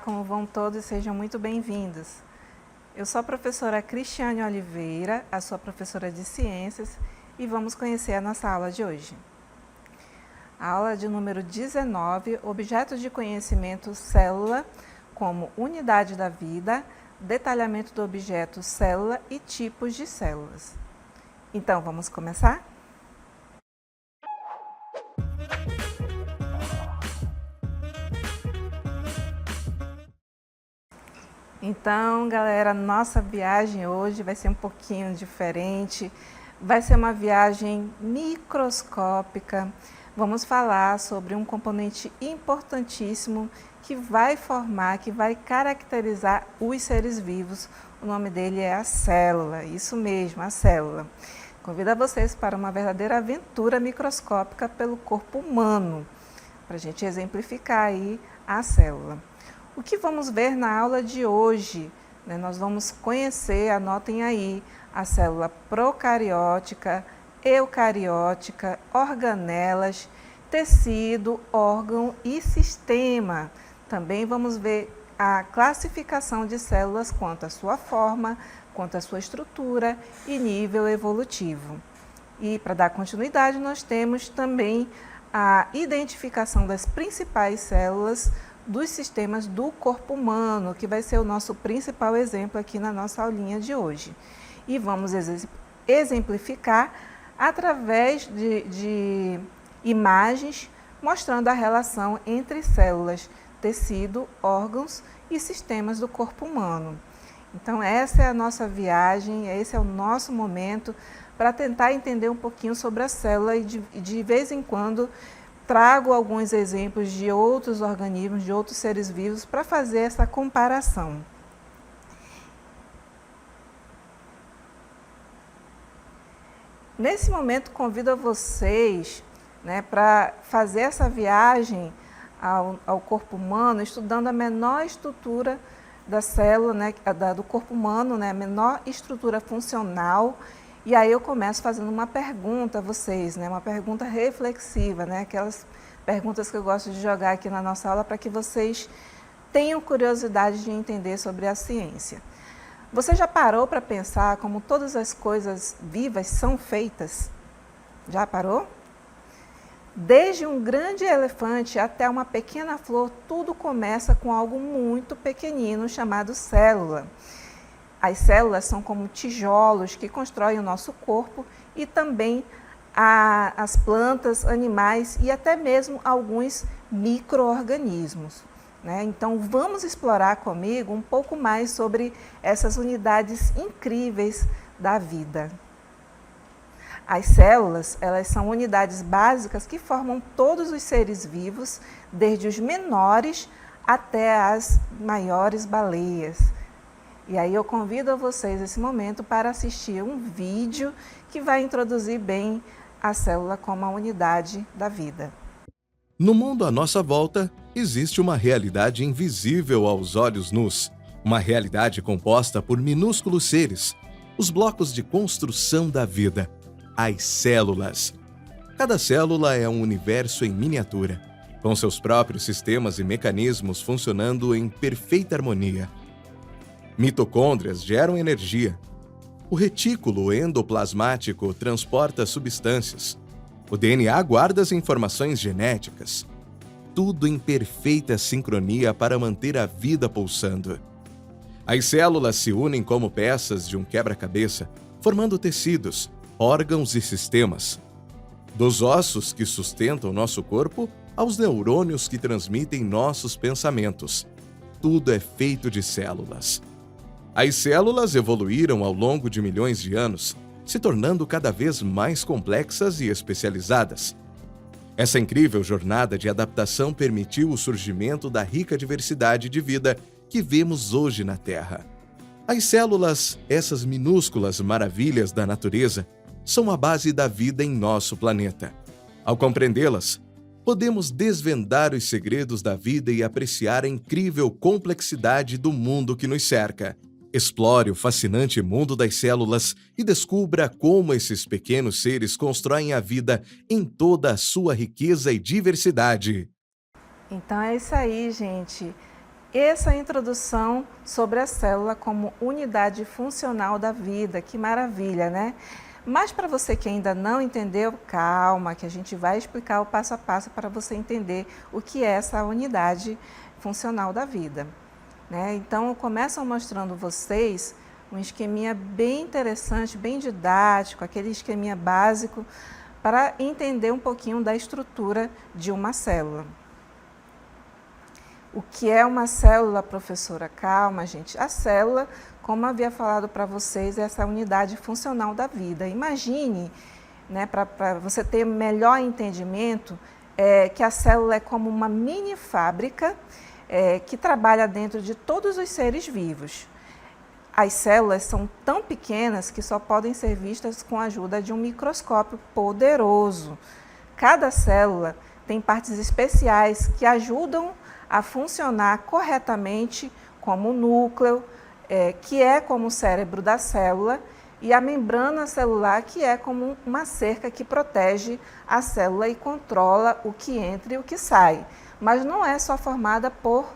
como vão todos? Sejam muito bem-vindos. Eu sou a professora Cristiane Oliveira, a sua professora de Ciências, e vamos conhecer a nossa aula de hoje. A aula de número 19, Objetos de Conhecimento Célula como Unidade da Vida, detalhamento do objeto célula e tipos de células. Então, vamos começar? Então, galera, nossa viagem hoje vai ser um pouquinho diferente. Vai ser uma viagem microscópica. Vamos falar sobre um componente importantíssimo que vai formar, que vai caracterizar os seres vivos. O nome dele é a célula, isso mesmo, a célula. Convido a vocês para uma verdadeira aventura microscópica pelo corpo humano, para a gente exemplificar aí a célula. O que vamos ver na aula de hoje? Nós vamos conhecer, anotem aí, a célula procariótica, eucariótica, organelas, tecido, órgão e sistema. Também vamos ver a classificação de células quanto à sua forma, quanto à sua estrutura e nível evolutivo. E para dar continuidade, nós temos também a identificação das principais células dos sistemas do corpo humano, que vai ser o nosso principal exemplo aqui na nossa aulinha de hoje. E vamos exemplificar através de imagens mostrando a relação entre células, tecido, órgãos e sistemas do corpo humano. Então essa é a nossa viagem, esse é o nosso momento para tentar entender um pouquinho sobre a célula e de vez em quando trago alguns exemplos de outros organismos, de outros seres vivos, para fazer essa comparação. Nesse momento, convido a vocês para fazer essa viagem ao corpo humano, estudando a menor estrutura da célula, do corpo humano, a menor estrutura funcional. E aí eu começo fazendo uma pergunta a vocês, uma pergunta reflexiva, aquelas perguntas que eu gosto de jogar aqui na nossa aula para que vocês tenham curiosidade de entender sobre a ciência. Você já parou para pensar como todas as coisas vivas são feitas? Já parou? Desde um grande elefante até uma pequena flor, tudo começa com algo muito pequenino chamado célula. As células são como tijolos que constroem o nosso corpo e também as plantas, animais e até mesmo alguns micro-organismos. Então, vamos explorar comigo um pouco mais sobre essas unidades incríveis da vida. As células, elas são unidades básicas que formam todos os seres vivos, desde os menores até as maiores baleias. E aí eu convido a vocês nesse momento para assistir um vídeo que vai introduzir bem a célula como a unidade da vida. No mundo à nossa volta, existe uma realidade invisível aos olhos nus. Uma realidade composta por minúsculos seres, os blocos de construção da vida, as células. Cada célula é um universo em miniatura, com seus próprios sistemas e mecanismos funcionando em perfeita harmonia. Mitocôndrias geram energia. O retículo endoplasmático transporta substâncias. O DNA guarda as informações genéticas. Tudo em perfeita sincronia para manter a vida pulsando. As células se unem como peças de um quebra-cabeça, formando tecidos, órgãos e sistemas. Dos ossos que sustentam nosso corpo aos neurônios que transmitem nossos pensamentos. Tudo é feito de células. As células evoluíram ao longo de milhões de anos, se tornando cada vez mais complexas e especializadas. Essa incrível jornada de adaptação permitiu o surgimento da rica diversidade de vida que vemos hoje na Terra. As células, essas minúsculas maravilhas da natureza, são a base da vida em nosso planeta. Ao compreendê-las, podemos desvendar os segredos da vida e apreciar a incrível complexidade do mundo que nos cerca. Explore o fascinante mundo das células e descubra como esses pequenos seres constroem a vida em toda a sua riqueza e diversidade. Então é isso aí, gente. essa introdução sobre a célula como unidade funcional da vida. Que maravilha, né? Mas para você que ainda não entendeu, calma, que a gente vai explicar o passo a passo para você entender o que é essa unidade funcional da vida, né? Então, eu começo mostrando vocês um esqueminha bem interessante, bem didático, aquele esqueminha básico para entender um pouquinho da estrutura de uma célula. O que é uma célula, professora? Calma, gente. A célula, como havia falado para vocês, é essa unidade funcional da vida. Imagine, né, para você ter melhor entendimento, que a célula é como uma mini fábrica que trabalha dentro de todos os seres vivos. As células são tão pequenas que só podem ser vistas com a ajuda de um microscópio poderoso. Cada célula tem partes especiais que ajudam a funcionar corretamente, como o núcleo, que é como o cérebro da célula, e a membrana celular, que é como uma cerca que protege a célula e controla o que entra e o que sai. Mas não é só formada por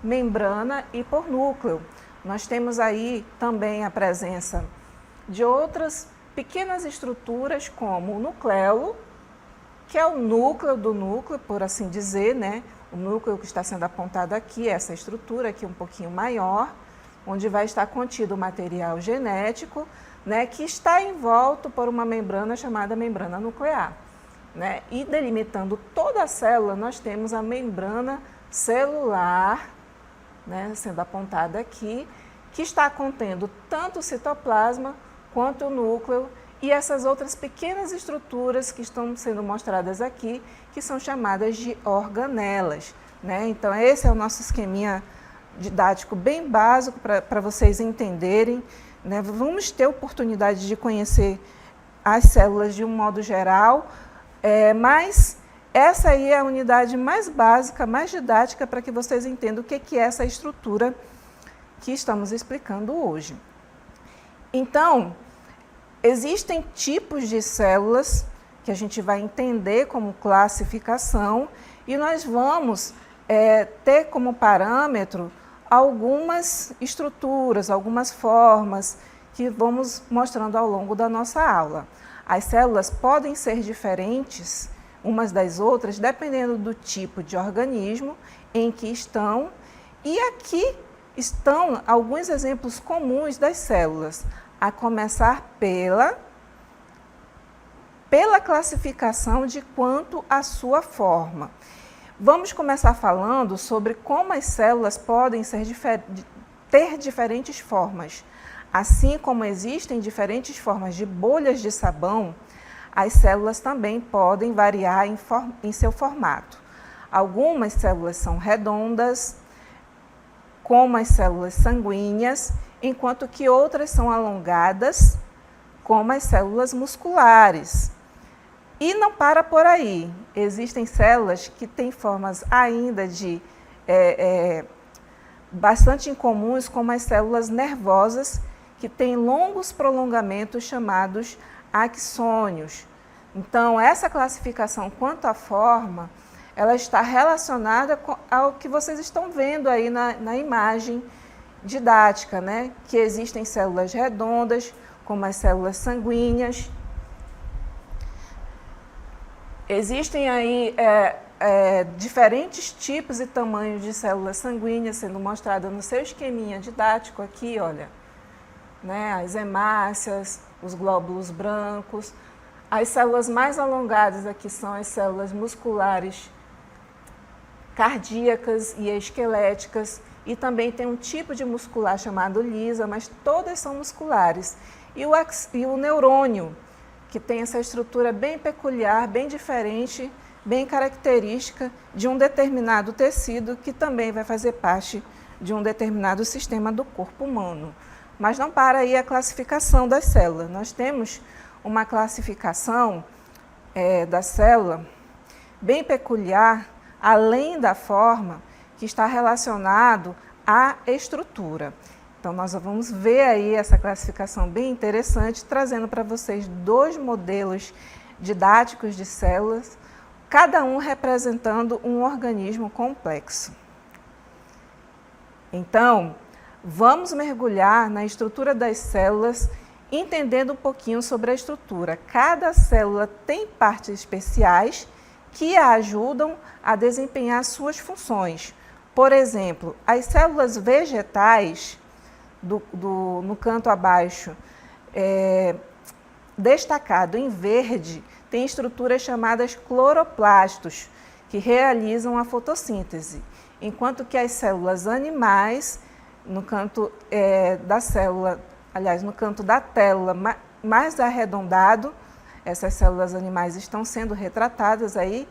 membrana e por núcleo. Nós temos aí também a presença de outras pequenas estruturas, como o nucleolo, que é o núcleo do núcleo, por assim dizer, né? O núcleo que está sendo apontado aqui, essa estrutura aqui um pouquinho maior, onde vai estar contido o material genético, né, que está envolto por uma membrana chamada membrana nuclear, né? E delimitando toda a célula, nós temos a membrana celular, né, sendo apontada aqui, que está contendo tanto o citoplasma quanto o núcleo e essas outras pequenas estruturas que estão sendo mostradas aqui, que são chamadas de organelas, né? Então, esse é o nosso esqueminha didático bem básico para vocês entenderem, né? Vamos ter oportunidade de conhecer as células de um modo geral, mas essa aí é a unidade mais básica, mais didática, para que vocês entendam o que é essa estrutura que estamos explicando hoje. Então, existem tipos de células que a gente vai entender como classificação e nós vamos ter como parâmetro algumas estruturas, algumas formas que vamos mostrando ao longo da nossa aula. As células podem ser diferentes umas das outras, dependendo do tipo de organismo em que estão. E aqui estão alguns exemplos comuns das células, a começar pela classificação de quanto à sua forma. Vamos começar falando sobre como as células podem ter diferentes formas. Assim como existem diferentes formas de bolhas de sabão, as células também podem variar em seu formato. Algumas células são redondas, como as células sanguíneas, enquanto que outras são alongadas, como as células musculares. E não para por aí. Existem células que têm formas ainda bastante incomuns, como as células nervosas, que têm longos prolongamentos chamados axônios. Então, essa classificação quanto à forma, ela está relacionada ao que vocês estão vendo aí na imagem didática, né? Que existem células redondas, como as células sanguíneas. Existem aí diferentes tipos e tamanhos de células sanguíneas, sendo mostrada no seu esqueminha didático aqui, olha, né? As hemácias, os glóbulos brancos. As células mais alongadas aqui são as células musculares, cardíacas e esqueléticas, e também tem um tipo de muscular chamado lisa, mas todas são musculares. E o neurônio, que tem essa estrutura bem peculiar, bem diferente, bem característica de um determinado tecido, que também vai fazer parte de um determinado sistema do corpo humano. Mas não para aí a classificação das células. Nós temos uma classificação da célula bem peculiar, além da forma, que está relacionado à estrutura. Então, nós vamos ver aí essa classificação bem interessante, trazendo para vocês dois modelos didáticos de células, cada um representando um organismo complexo. Então, vamos mergulhar na estrutura das células, entendendo um pouquinho sobre a estrutura. Cada célula tem partes especiais que a ajudam a desempenhar suas funções. Por exemplo, as células vegetais, no canto abaixo, destacado em verde, tem estruturas chamadas cloroplastos, que realizam a fotossíntese, enquanto que as células animais, no canto da célula, aliás, no canto da tela mais arredondado, essas células animais estão sendo retratadas aí,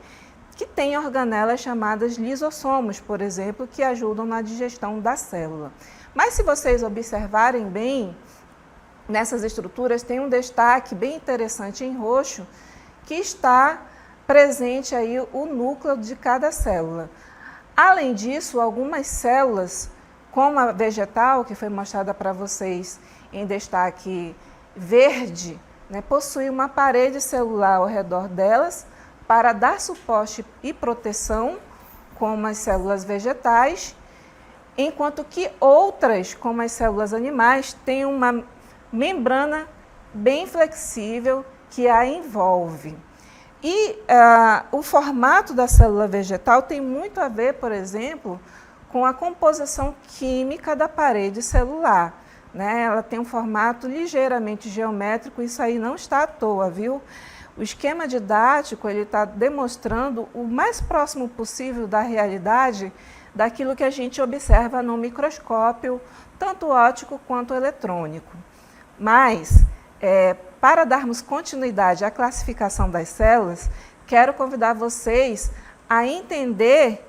que tem organelas chamadas lisossomos, por exemplo, que ajudam na digestão da célula. Mas se vocês observarem bem, nessas estruturas tem um destaque bem interessante em roxo, que está presente aí o núcleo de cada célula. Além disso, algumas células, como a vegetal, que foi mostrada para vocês em destaque verde, né, possuem uma parede celular ao redor delas para dar suporte e proteção, como as células vegetais, enquanto que outras, como as células animais, têm uma membrana bem flexível que a envolve. E o formato da célula vegetal tem muito a ver, por exemplo, com a composição química da parede celular, né? Ela tem um formato ligeiramente geométrico, isso aí não está à toa, viu? O esquema didático está demonstrando o mais próximo possível da realidade daquilo que a gente observa no microscópio, tanto óptico quanto eletrônico. Mas, para darmos continuidade à classificação das células, quero convidar vocês a entender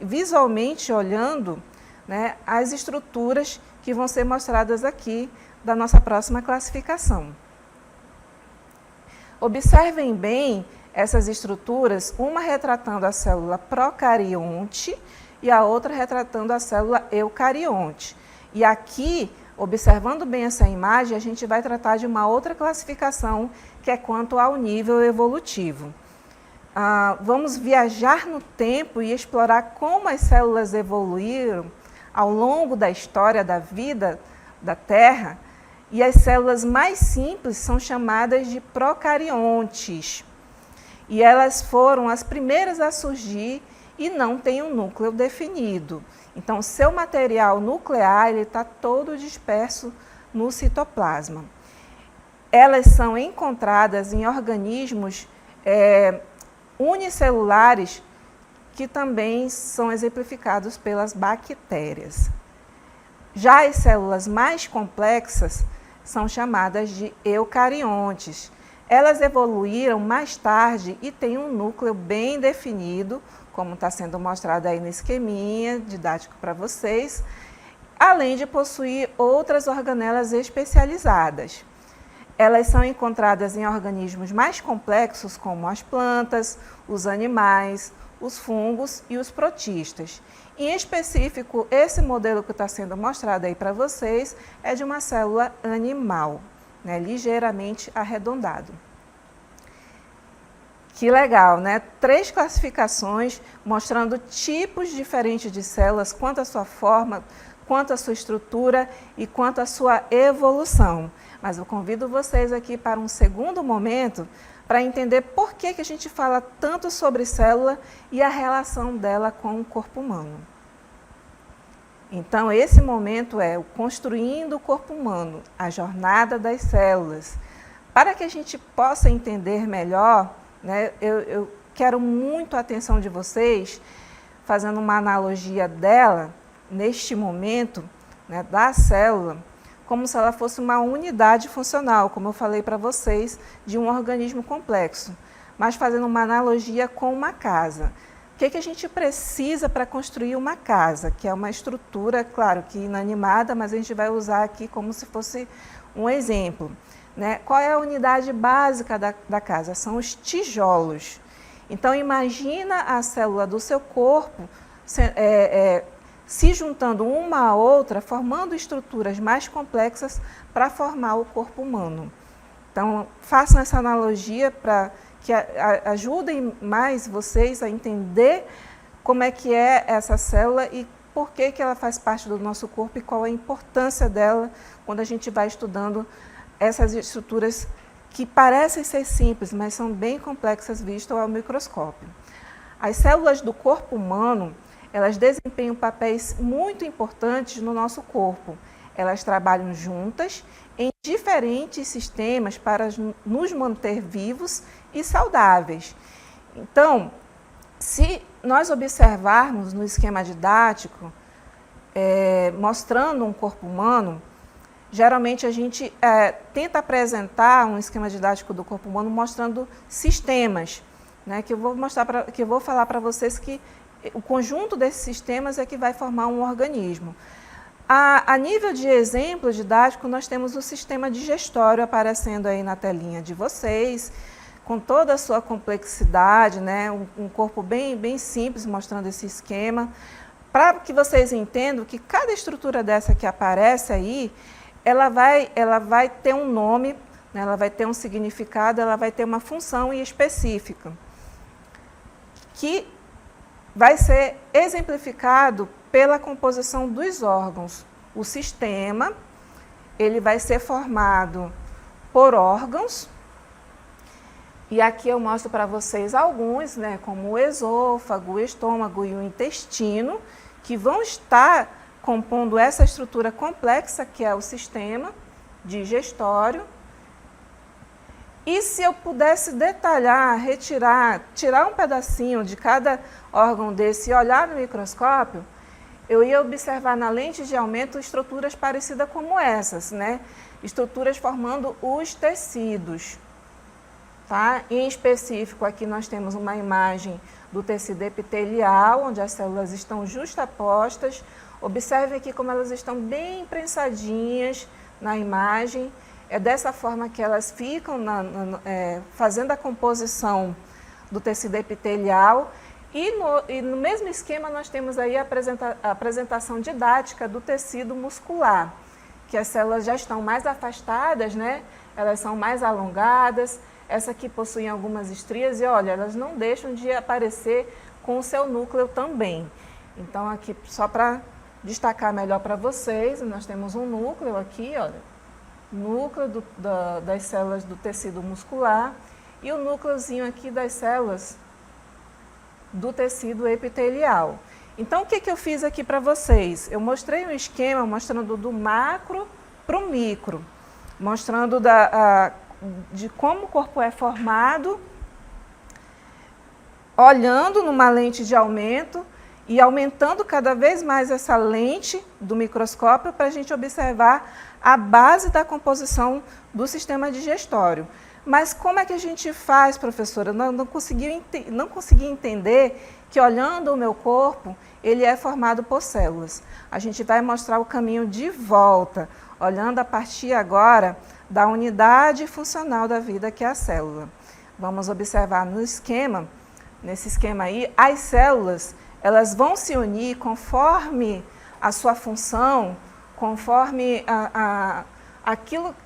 visualmente olhando, né, as estruturas que vão ser mostradas aqui da nossa próxima classificação. Observem bem essas estruturas, uma retratando a célula procarionte e a outra retratando a célula eucarionte. E aqui, observando bem essa imagem, a gente vai tratar de uma outra classificação, que é quanto ao nível evolutivo. Vamos viajar no tempo e explorar como as células evoluíram ao longo da história da vida da Terra, e as células mais simples são chamadas de procariontes. E elas foram as primeiras a surgir e não têm um núcleo definido. Então, seu material nuclear está todo disperso no citoplasma. Elas são encontradas em organismos unicelulares, que também são exemplificados pelas bactérias. Já as células mais complexas são chamadas de eucariontes. Elas evoluíram mais tarde e têm um núcleo bem definido, como está sendo mostrado aí no esqueminha didático para vocês, além de possuir outras organelas especializadas. Elas são encontradas em organismos mais complexos, como as plantas, os animais, os fungos e os protistas. Em específico, esse modelo que está sendo mostrado aí para vocês é de uma célula animal, né, ligeiramente arredondado. Que legal, né? 3 classificações mostrando tipos diferentes de células, quanto à sua forma, quanto à sua estrutura e quanto à sua evolução. Mas eu convido vocês aqui para um segundo momento para entender por que a gente fala tanto sobre célula e a relação dela com o corpo humano. Então, esse momento é o Construindo o Corpo Humano, a jornada das células. Para que a gente possa entender melhor, né, eu quero muito a atenção de vocês, fazendo uma analogia dela, neste momento, né, da célula, como se ela fosse uma unidade funcional, como eu falei para vocês, de um organismo complexo, mas fazendo uma analogia com uma casa. O que a gente precisa para construir uma casa, que é uma estrutura, claro, que inanimada, mas a gente vai usar aqui como se fosse um exemplo. Né? Qual é a unidade básica da casa? São os tijolos. Então, imagina a célula do seu corpo se juntando uma à outra, formando estruturas mais complexas para formar o corpo humano. Então, façam essa analogia para que ajudem mais vocês a entender como é que é essa célula e por que ela faz parte do nosso corpo e qual a importância dela quando a gente vai estudando essas estruturas que parecem ser simples, mas são bem complexas vistas ao microscópio. As células do corpo humano, elas desempenham papéis muito importantes no nosso corpo. Elas trabalham juntas em diferentes sistemas para nos manter vivos e saudáveis. Então, se nós observarmos no esquema didático, mostrando um corpo humano, geralmente a gente tenta apresentar um esquema didático do corpo humano mostrando sistemas, né, que eu vou falar para vocês que o conjunto desses sistemas é que vai formar um organismo. A nível de exemplo didático, nós temos o sistema digestório aparecendo aí na telinha de vocês, com toda a sua complexidade, né? Um corpo bem simples, mostrando esse esquema, para que vocês entendam que cada estrutura dessa que aparece aí, ela vai ter um nome, né? Ela vai ter um significado, ela vai ter uma função específica, que vai ser exemplificado pela composição dos órgãos. O sistema, ele vai ser formado por órgãos, e aqui eu mostro para vocês alguns, né, como o esôfago, o estômago e o intestino, que vão estar compondo essa estrutura complexa que é o sistema digestório. E se eu pudesse detalhar, tirar um pedacinho de cada órgão desse e olhar no microscópio, eu ia observar na lente de aumento estruturas parecidas como essas, né? Estruturas formando os tecidos. Tá? Em específico, aqui nós temos uma imagem do tecido epitelial, onde as células estão justapostas. Observem aqui como elas estão bem prensadinhas na imagem. É dessa forma que elas ficam fazendo a composição do tecido epitelial. E no mesmo esquema nós temos aí a apresentação didática do tecido muscular, que as células já estão mais afastadas, né? Elas são mais alongadas. Essa aqui possui algumas estrias e, olha, elas não deixam de aparecer com o seu núcleo também. Então, aqui, só para destacar melhor para vocês, nós temos um núcleo aqui, olha, núcleo das células do tecido muscular e o núcleozinho aqui das células do tecido epitelial. Então, o que eu fiz aqui para vocês? Eu mostrei um esquema mostrando do macro para o micro, mostrando de como o corpo é formado, olhando numa lente de aumento e aumentando cada vez mais essa lente do microscópio para a gente observar a base da composição do sistema digestório. Mas como é que a gente faz, professora? Eu não consegui entender que olhando o meu corpo, ele é formado por células. A gente vai mostrar o caminho de volta, olhando a partir agora da unidade funcional da vida, que é a célula. Vamos observar nesse esquema aí, as células, elas vão se unir conforme a sua função, conforme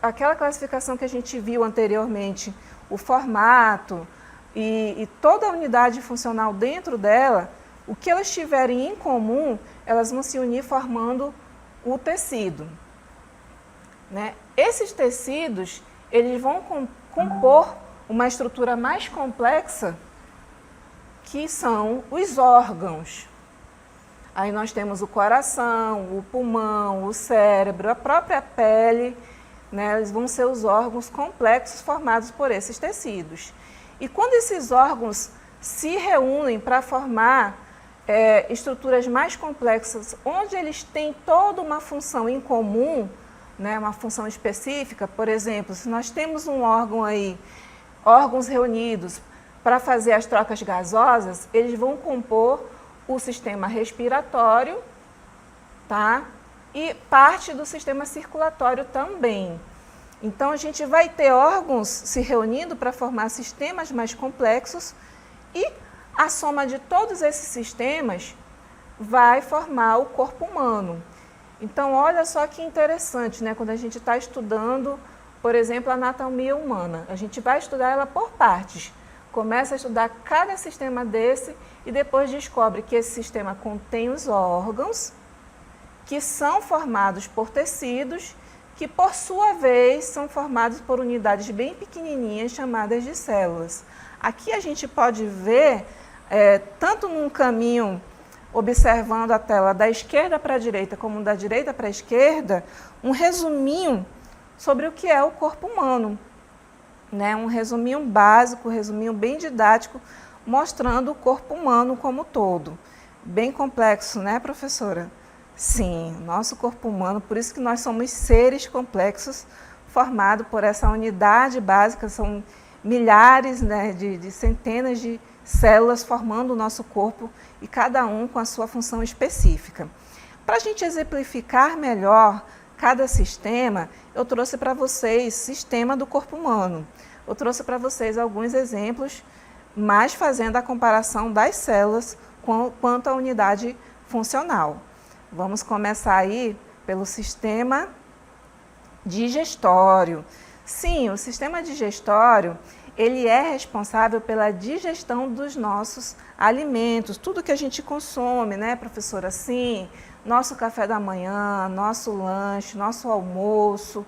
aquela classificação que a gente viu anteriormente, o formato e toda a unidade funcional dentro dela, o que elas tiverem em comum, elas vão se unir formando o tecido. Né? Esses tecidos, eles vão compor uma estrutura mais complexa, que são os órgãos. Aí nós temos o coração, o pulmão, o cérebro, a própria pele, né? Eles vão ser os órgãos complexos formados por esses tecidos. E quando esses órgãos se reúnem para formar estruturas mais complexas, onde eles têm toda uma função em comum, né, uma função específica, por exemplo, se nós temos um órgão aí, órgãos reunidos para fazer as trocas gasosas, eles vão compor o sistema respiratório, tá? E parte do sistema circulatório também. Então, a gente vai ter órgãos se reunindo para formar sistemas mais complexos e a soma de todos esses sistemas vai formar o corpo humano. Então, olha só que interessante, né? Quando a gente está estudando, por exemplo, a anatomia humana, a gente vai estudar ela por partes. começa a estudar cada sistema desse e depois descobre que esse sistema contém os órgãos, que são formados por tecidos, que por sua vez são formados por unidades bem pequenininhas chamadas de células. Aqui a gente pode ver, tanto num caminho observando a tela da esquerda para a direita como da direita para a esquerda, um resuminho sobre o que é o corpo humano. Né? Um resuminho básico, um resuminho bem didático, mostrando o corpo humano como todo. Bem complexo, né, professora? Sim, nosso corpo humano, por isso que nós somos seres complexos, formados por essa unidade básica, são milhares, né, de centenas de células formando o nosso corpo e cada um com a sua função específica. Para a gente exemplificar melhor cada sistema, eu trouxe para vocês o sistema do corpo humano. Eu trouxe para vocês alguns exemplos, mas fazendo a comparação das células quanto à unidade funcional. Vamos começar aí pelo sistema digestório. Sim, o sistema digestório, ele é responsável pela digestão dos nossos alimentos, tudo que a gente consome, né, professora? Sim, nosso café da manhã, nosso lanche, nosso almoço,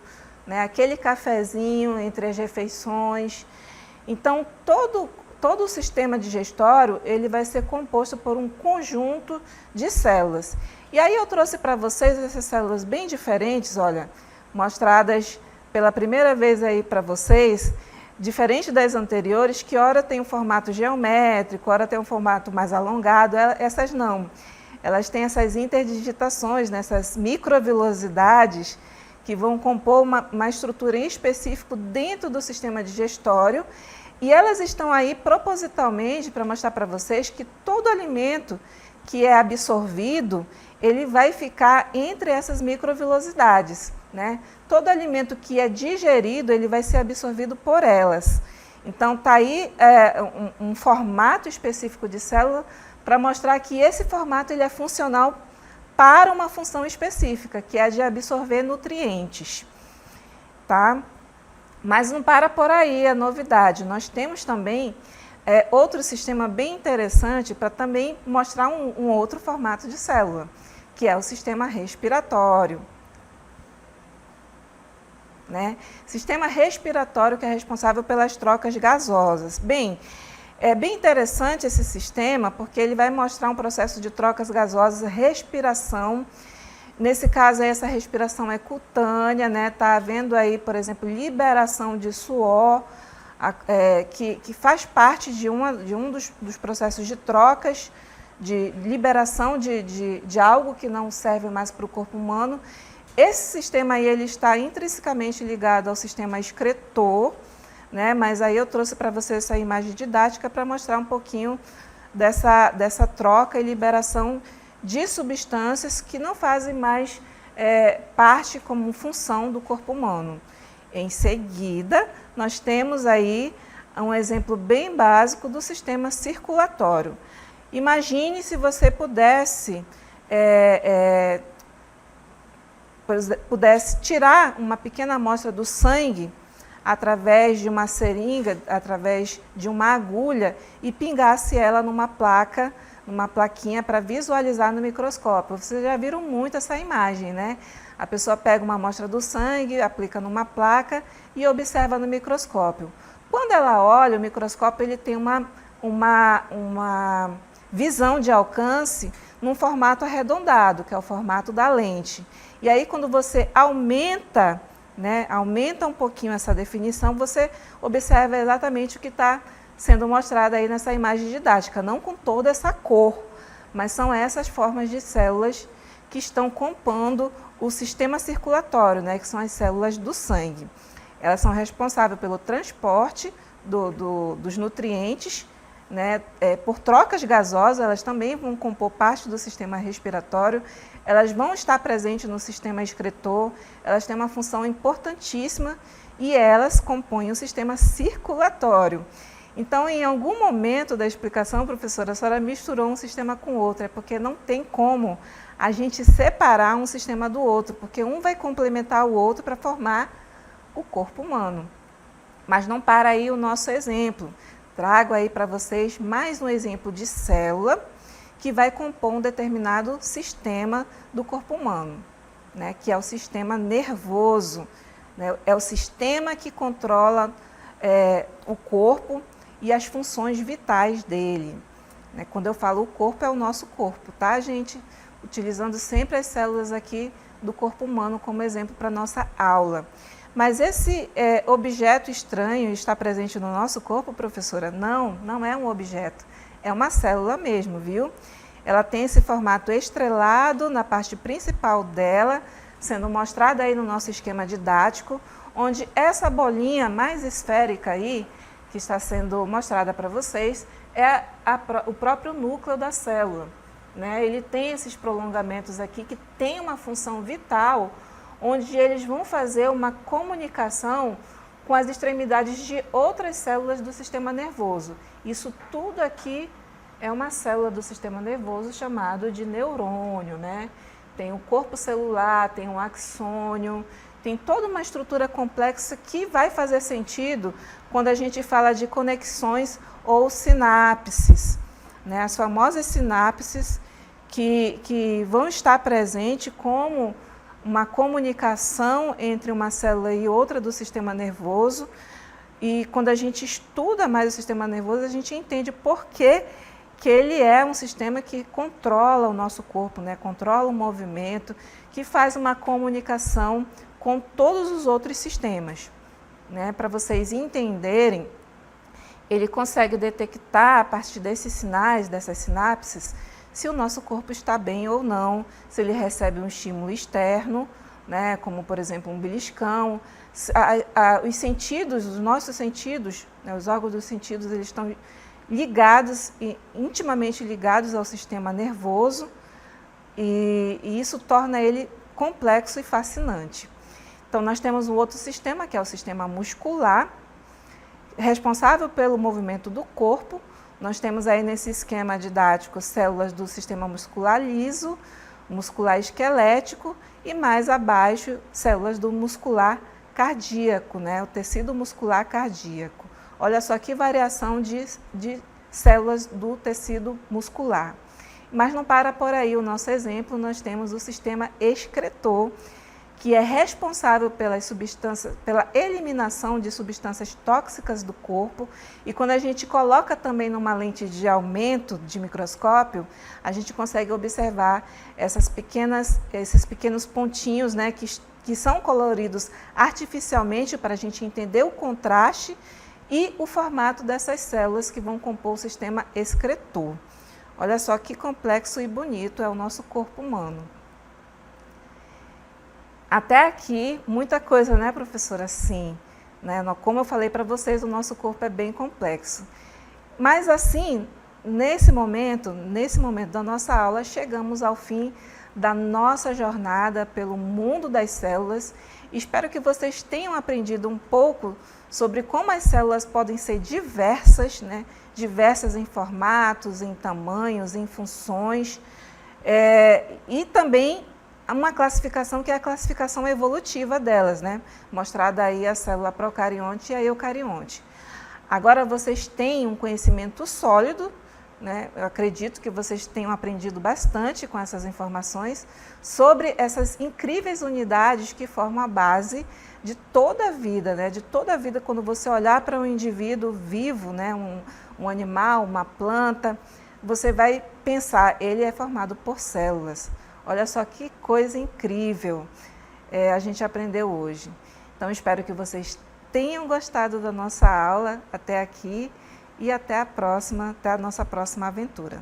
né, aquele cafezinho entre as refeições. Então, todo o sistema digestório, ele vai ser composto por um conjunto de células. E aí eu trouxe para vocês essas células bem diferentes, olha, mostradas pela primeira vez aí para vocês, diferente das anteriores, que ora tem um formato geométrico, ora tem um formato mais alongado, essas não. Elas têm essas interdigitações, né, essas microvilosidades, que vão compor uma estrutura em específico dentro do sistema digestório, e elas estão aí propositalmente para mostrar para vocês que todo alimento que é absorvido, ele vai ficar entre essas microvilosidades, né? Todo alimento que é digerido, ele vai ser absorvido por elas. Então, está aí um formato específico de célula para mostrar que esse formato ele é funcional para uma função específica, que é a de absorver nutrientes. Tá? Mas não para por aí a novidade. Nós temos também outro sistema bem interessante para também mostrar um outro formato de célula, que é o sistema respiratório. Né? Sistema respiratório que é responsável pelas trocas gasosas. Bem, é bem interessante esse sistema porque ele vai mostrar um processo de trocas gasosas, respiração. Nesse caso, essa respiração é cutânea, né? Tá havendo aí, por exemplo, liberação de suor, que faz parte de um dos processos de trocas, de liberação de algo que não serve mais para o corpo humano. Esse sistema aí ele está intrinsecamente ligado ao sistema excretor, né? Mas aí eu trouxe para vocês essa imagem didática para mostrar um pouquinho dessa troca e liberação de substâncias que não fazem mais parte como função do corpo humano. Em seguida, nós temos aí um exemplo bem básico do sistema circulatório. Imagine se você pudesse tirar uma pequena amostra do sangue através de uma seringa, através de uma agulha e pingasse ela numa plaquinha para visualizar no microscópio. Vocês já viram muito essa imagem, né? A pessoa pega uma amostra do sangue, aplica numa placa e observa no microscópio. Quando ela olha, o microscópio ele tem uma visão de alcance num formato arredondado, que é o formato da lente. E aí, quando você aumenta um pouquinho essa definição, você observa exatamente o que está sendo mostrado aí nessa imagem didática, não com toda essa cor, mas são essas formas de células que estão compondo o sistema circulatório, né, que são as células do sangue. Elas são responsáveis pelo transporte dos nutrientes, né, por trocas gasosas, elas também vão compor parte do sistema respiratório, elas vão estar presentes no sistema excretor, elas têm uma função importantíssima e elas compõem o sistema circulatório. Então, em algum momento da explicação, professora, a senhora misturou um sistema com outro, é porque não tem como a gente separar um sistema do outro, porque um vai complementar o outro para formar o corpo humano. Mas não para aí o nosso exemplo. Trago aí para vocês mais um exemplo de célula que vai compor um determinado sistema do corpo humano, né, que é o sistema nervoso, né, é o sistema que controla o corpo e as funções vitais dele. Né. Quando eu falo o corpo, é o nosso corpo, tá, gente? Utilizando sempre as células aqui do corpo humano como exemplo para a nossa aula. Mas esse objeto estranho está presente no nosso corpo, professora? Não, não é um objeto, é uma célula mesmo, viu? Ela tem esse formato estrelado na parte principal dela, sendo mostrada aí no nosso esquema didático, onde essa bolinha mais esférica aí, que está sendo mostrada para vocês, é o próprio núcleo da célula. Né? Ele tem esses prolongamentos aqui que tem uma função vital, onde eles vão fazer uma comunicação com as extremidades de outras células do sistema nervoso. Isso tudo aqui é uma célula do sistema nervoso chamado de neurônio, né? Tem o corpo celular, tem o axônio, tem toda uma estrutura complexa que vai fazer sentido quando a gente fala de conexões ou sinapses, né? As famosas sinapses que vão estar presentes como uma comunicação entre uma célula e outra do sistema nervoso. E quando a gente estuda mais o sistema nervoso, a gente entende por que ele é um sistema que controla o nosso corpo, né? Controla o movimento, que faz uma comunicação com todos os outros sistemas. Né? Para vocês entenderem, ele consegue detectar, a partir desses sinais, dessas sinapses, se o nosso corpo está bem ou não, se ele recebe um estímulo externo, né, como por exemplo um beliscão. Os sentidos, os nossos sentidos, né, os órgãos dos sentidos, eles estão ligados, intimamente ligados ao sistema nervoso, e isso torna ele complexo e fascinante. Então nós temos um outro sistema, que é o sistema muscular, responsável pelo movimento do corpo. Nós temos aí nesse esquema didático células do sistema muscular liso, muscular esquelético e mais abaixo células do muscular cardíaco, né? O tecido muscular cardíaco. Olha só que variação de células do tecido muscular. Mas não para por aí o nosso exemplo, nós temos o sistema excretor, que é responsável pela eliminação de substâncias tóxicas do corpo. E quando a gente coloca também numa lente de aumento de microscópio, a gente consegue observar esses pequenos pontinhos, né, que são coloridos artificialmente para a gente entender o contraste e o formato dessas células que vão compor o sistema excretor. Olha só que complexo e bonito é o nosso corpo humano. Até aqui, muita coisa, né, professora? Sim. Né? Como eu falei para vocês, o nosso corpo é bem complexo. Mas assim, nesse momento da nossa aula, chegamos ao fim da nossa jornada pelo mundo das células. Espero que vocês tenham aprendido um pouco sobre como as células podem ser diversas, né? Diversas em formatos, em tamanhos, em funções, e também uma classificação que é a classificação evolutiva delas, né? Mostrada aí a célula procarionte e a eucarionte. Agora vocês têm um conhecimento sólido, né? Eu acredito que vocês tenham aprendido bastante com essas informações sobre essas incríveis unidades que formam a base de toda a vida, né? De toda a vida, quando você olhar para um indivíduo vivo, né? Um animal, uma planta, você vai pensar, ele é formado por células. Olha só que coisa incrível a gente aprendeu hoje. Então, espero que vocês tenham gostado da nossa aula até aqui e até a nossa próxima aventura.